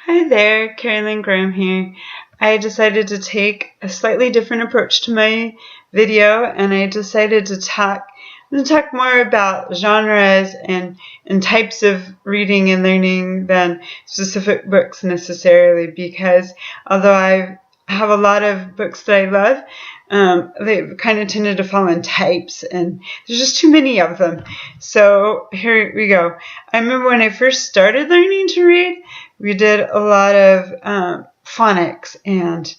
Hi there, Carolyn Graham here. I decided to take a slightly different approach to my video, and I decided to talk more about genres and types of reading and learning than specific books necessarily, because although I have a lot of books that I love, they kind of tended to fall in types, and there's just too many of them. So here we go. I remember when I first started learning to read, we did a lot of phonics, and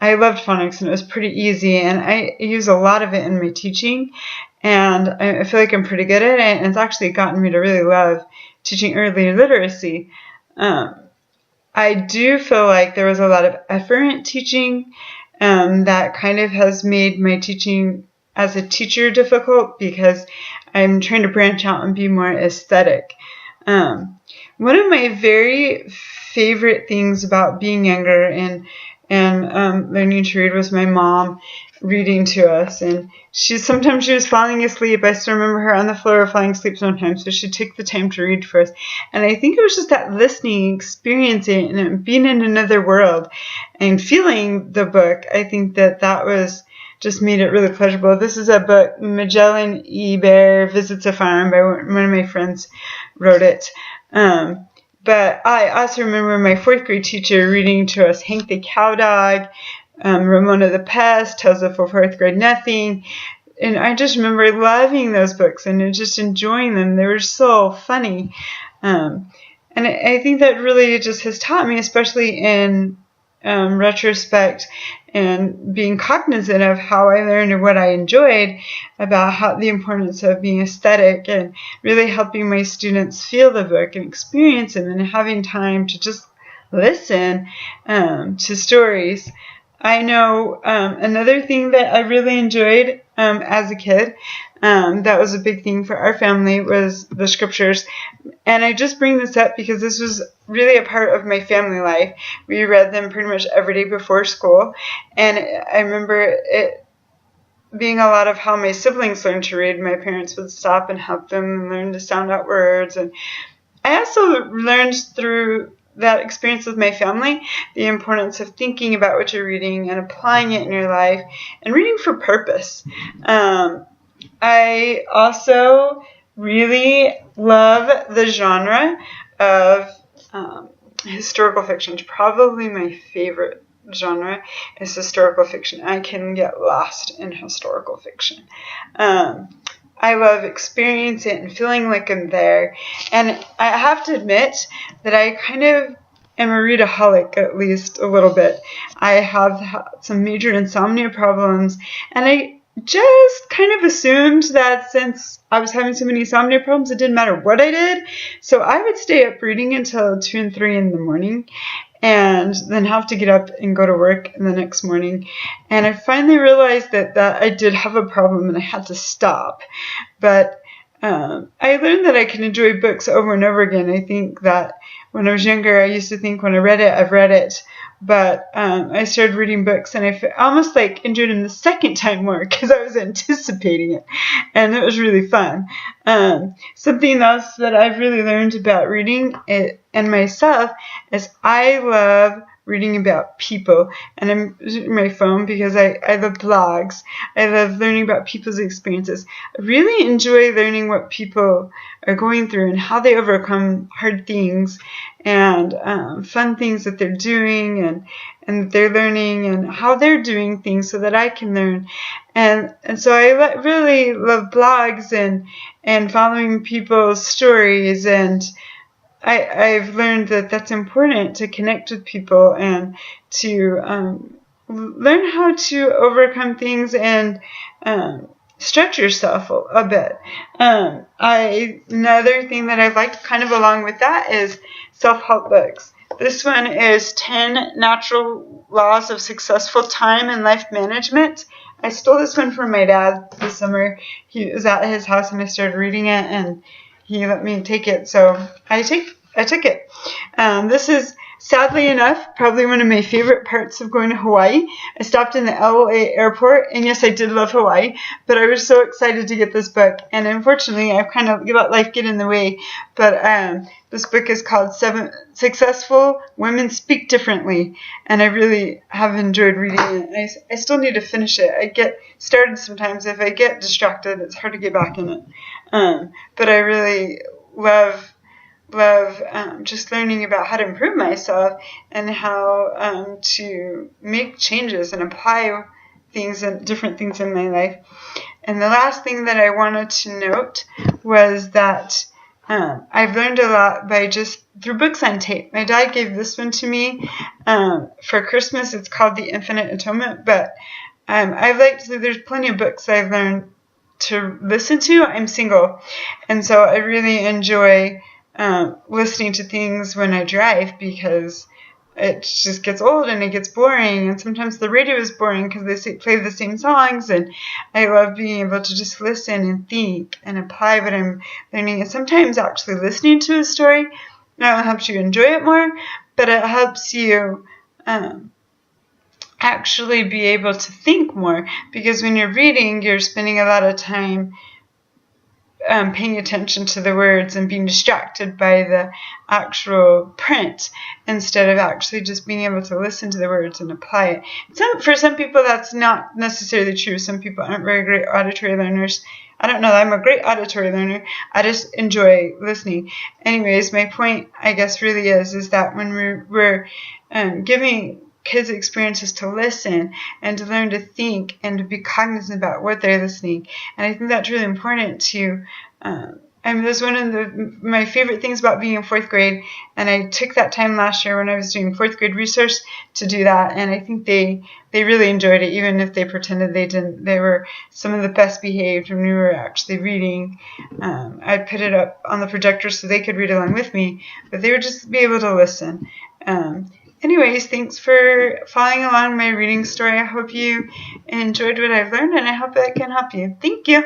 I loved phonics, and it was pretty easy, and I use a lot of it in my teaching, and I feel like I'm pretty good at it, and it's actually gotten me to really love teaching early literacy. I do feel like there was a lot of effort teaching that kind of has made my teaching as a teacher difficult because I'm trying to branch out and be more aesthetic. One of my very favorite things about being younger and learning to read was my mom reading to us, and sometimes she was falling asleep. I still remember her on the floor falling asleep sometimes, so she'd take the time to read for us. And I think it was just that listening, experiencing, and being in another world and feeling the book. I think that was just made it really pleasurable. This is a book, Magellan Eber Visits a Farm, by one of my friends wrote it. But I also remember my fourth grade teacher reading to us Hank the Cowdog, Ramona the Pest, Tales of Fourth Grade Nothing. And I just remember loving those books and just enjoying them. They were so funny. And I think that really just has taught me, especially in retrospect and being cognizant of how I learned and what I enjoyed, about the importance of being aesthetic and really helping my students feel the book and experience it, and having time to just listen to stories. I know another thing that I really enjoyed as a kid, that was a big thing for our family, was the scriptures. And I just bring this up because this was really a part of my family life. We read them pretty much every day before school. And I remember it being a lot of how my siblings learned to read. My parents would stop and help them learn to sound out words. And I also learned through that experience with my family the importance of thinking about what you're reading and applying it in your life and reading for purpose. I also really love the genre of historical fiction. Probably my favorite genre is historical fiction. I can get lost in historical fiction. I love experiencing it and feeling like I'm there. And I have to admit that I kind of am a readaholic, at least a little bit. I have some major insomnia problems, and I just kind of assumed that since I was having so many insomnia problems, it didn't matter what I did. So I would stay up reading until 2 and 3 in the morning, and then have to get up and go to work the next morning. And I finally realized that I did have a problem and I had to stop. But I learned that I can enjoy books over and over again. I think that when I was younger, I used to think when I read it, I've read it. But I started reading books, and I almost like enjoyed them the second time more because I was anticipating it, and it was really fun. Something else that I've really learned about reading and myself is I love reading about people, and I'm using my phone because I love blogs. I love learning about people's experiences. I really enjoy learning what people are going through and how they overcome hard things and fun things that they're doing and they're learning, and how they're doing things so that I can learn. And so I really love blogs and following people's stories, and I've learned that that's important to connect with people and to learn how to overcome things and stretch yourself a bit. Another thing that I like kind of along with that is self-help books. This one is 10 Natural Laws of Successful Time and Life Management. I stole this one from my dad this summer. He was at his house and I started reading it, and he let me take it, so I took it. This is Sadly enough, probably one of my favorite parts of going to Hawaii, I stopped in the LA airport, and yes, I did love Hawaii, but I was so excited to get this book, and unfortunately, I've kind of let life get in the way, but this book is called 7 Successful Women Speak Differently, and I really have enjoyed reading it. I still need to finish it. I get started sometimes. If I get distracted, it's hard to get back in it, but I really love just learning about how to improve myself and how to make changes and apply things and different things in my life. And the last thing that I wanted to note was that I've learned a lot by just through books on tape. My dad gave this one to me for Christmas. It's called The Infinite Atonement, but there's plenty of books I've learned to listen to. I'm single, and so I really enjoy listening to things when I drive because it just gets old and it gets boring, and sometimes the radio is boring because they play the same songs, and I love being able to just listen and think and apply what I'm learning. And sometimes actually listening to a story not only helps you enjoy it more, but it helps you actually be able to think more, because when you're reading, you're spending a lot of time paying attention to the words and being distracted by the actual print instead of actually just being able to listen to the words and apply it. For some people, that's not necessarily true. Some people aren't very great auditory learners. I don't know. I'm a great auditory learner. I just enjoy listening. Anyways, my point, I guess, really is that when we're giving kids experiences to listen and to learn to think and to be cognizant about what they're listening. And I think that's really important to that's one of my favorite things about being in 4th grade, and I took that time last year when I was doing 4th grade research to do that, and I think they really enjoyed it, even if they pretended they didn't. They were some of the best behaved when we were actually reading. I put it up on the projector so they could read along with me, but they would just be able to listen. Anyways, thanks for following along my reading story. I hope you enjoyed what I've learned, and I hope that can help you. Thank you.